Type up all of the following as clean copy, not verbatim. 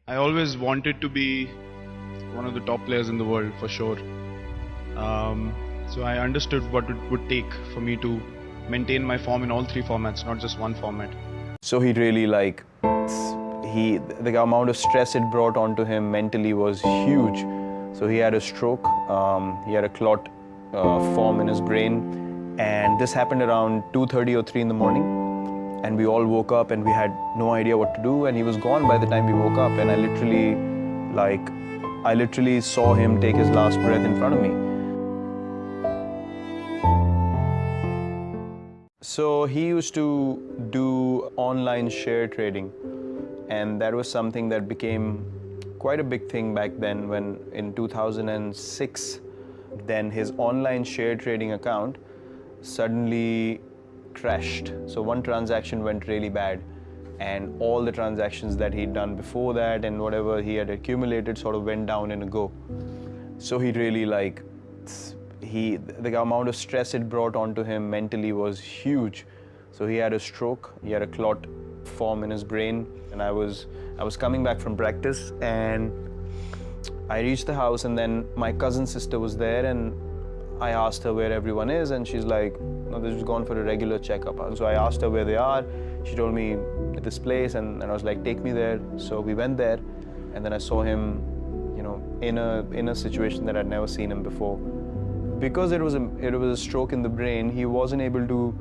I always wanted to be one of the top players in the world for sure. So I understood what it would take for me to maintain my form in all three formats, not just one format. So he really the amount of stress it brought onto him mentally was huge. So he had a stroke, he had a clot form in his brain, and this happened around 2:30 or 3 in the morning. And we all woke up and we had no idea what to do, and he was gone by the time we woke up. And I literally saw him take his last breath in front of me. So he used to do online share trading, and that was something that became quite a big thing back then. When in 2006, then his online share trading account suddenly crashed. So one transaction went really bad, and all the transactions that he'd done before that and whatever he had accumulated sort of went down in a go. So he really the amount of stress it brought onto him mentally was huge. So he had a stroke, he had a clot form in his brain, and I was coming back from practice, and I reached the house, and then my cousin's sister was there, and I asked her where everyone is, and she's like, no, they've just gone for a regular checkup. So I asked her where they are. She told me this place, and I was like, take me there. So we went there, and then I saw him, in a situation that I'd never seen him before. Because it was a stroke in the brain, he wasn't able to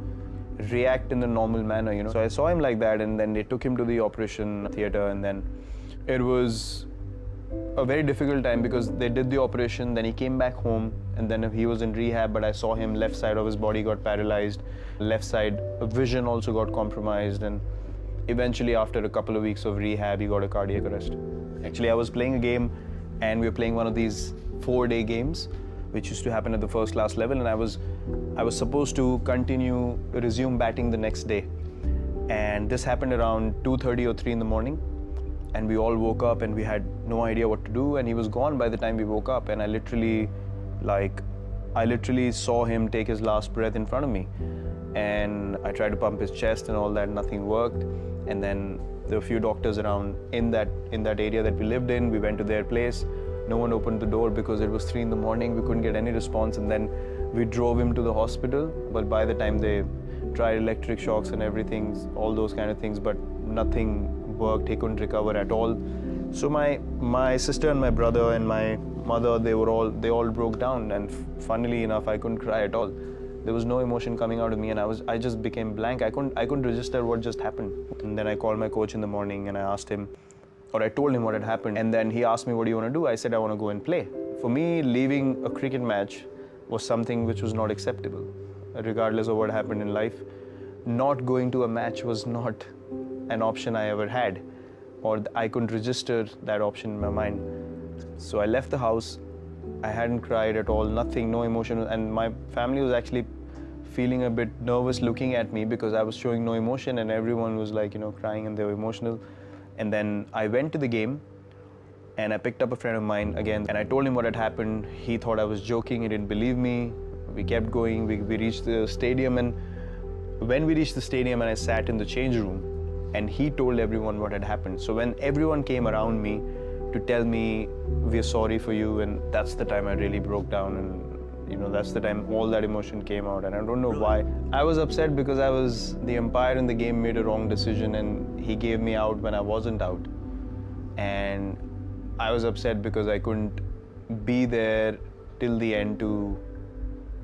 react in the normal manner, So I saw him like that, and then they took him to the operation theater, and then it was a very difficult time because they did the operation, then he came back home, and then he was in rehab, but I saw him, left side of his body got paralyzed, left side vision also got compromised, and eventually after a couple of weeks of rehab, he got a cardiac arrest. Actually, I was playing a game, and we were playing one of these 4-day games, which used to happen at the first class level, and I was supposed to resume batting the next day. And this happened around 2:30 or 3 in the morning, and we all woke up and we had no idea what to do, and he was gone by the time we woke up, and I literally saw him take his last breath in front of me. And I tried to pump his chest and all that, nothing worked. And then there were a few doctors around in that area that we lived in. We went to their place. No one opened the door because it was 3 in the morning. We couldn't get any response, and then we drove him to the hospital. But by the time they tried electric shocks and everything, all those kind of things, but nothing worked. He couldn't recover at all. So my sister and my brother and my mother, they all broke down, and funnily enough, I couldn't cry at all. There was no emotion coming out of me, and I just became blank. I couldn't register what just happened. And then I called my coach in the morning, and I told him what had happened. And then he asked me, what do you want to do? I said, I want to go and play. For me, leaving a cricket match was something which was not acceptable, regardless of what happened in life. Not going to a match was not an option I ever had, or I couldn't register that option in my mind. So I left the house. I hadn't cried at all, nothing, no emotion. And my family was actually feeling a bit nervous looking at me because I was showing no emotion, and everyone was crying and they were emotional. And then I went to the game, and I picked up a friend of mine again, and I told him what had happened. He thought I was joking, he didn't believe me. We kept going, we reached the stadium, and when we reached the stadium and I sat in the change room, and he told everyone what had happened. So when everyone came around me to tell me, we're sorry for you, and that's the time I really broke down, and that's the time all that emotion came out, and I don't know why. I was upset because the umpire in the game made a wrong decision, and he gave me out when I wasn't out. And I was upset because I couldn't be there till the end to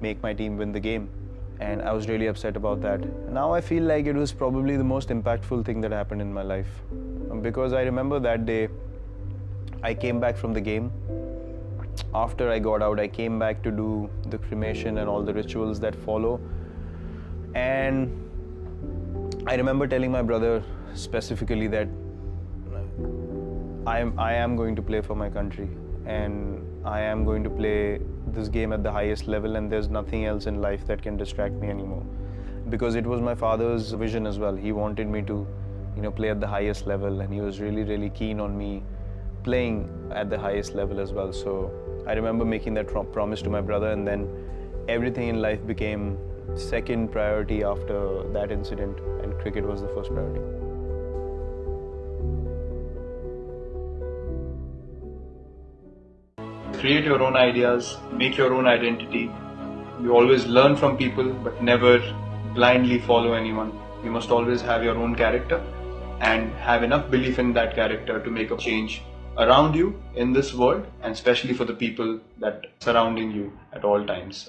make my team win the game. And I was really upset about that. Now I feel like it was probably the most impactful thing that happened in my life. Because I remember that day, I came back from the game. After I got out, I came back to do the cremation and all the rituals that follow. And I remember telling my brother specifically that I am going to play for my country, and I am going to play this game at the highest level, and there's nothing else in life that can distract me anymore. Because it was my father's vision as well. He wanted me to, play at the highest level, and he was really, really keen on me playing at the highest level as well. So I remember making that promise to my brother, and then everything in life became second priority after that incident, and cricket was the first priority. create your own ideas, make your own identity. You always learn from people, but never blindly follow anyone. You must always have your own character and have enough belief in that character to make a change around you in this world, and especially for the people that surrounding you at all times.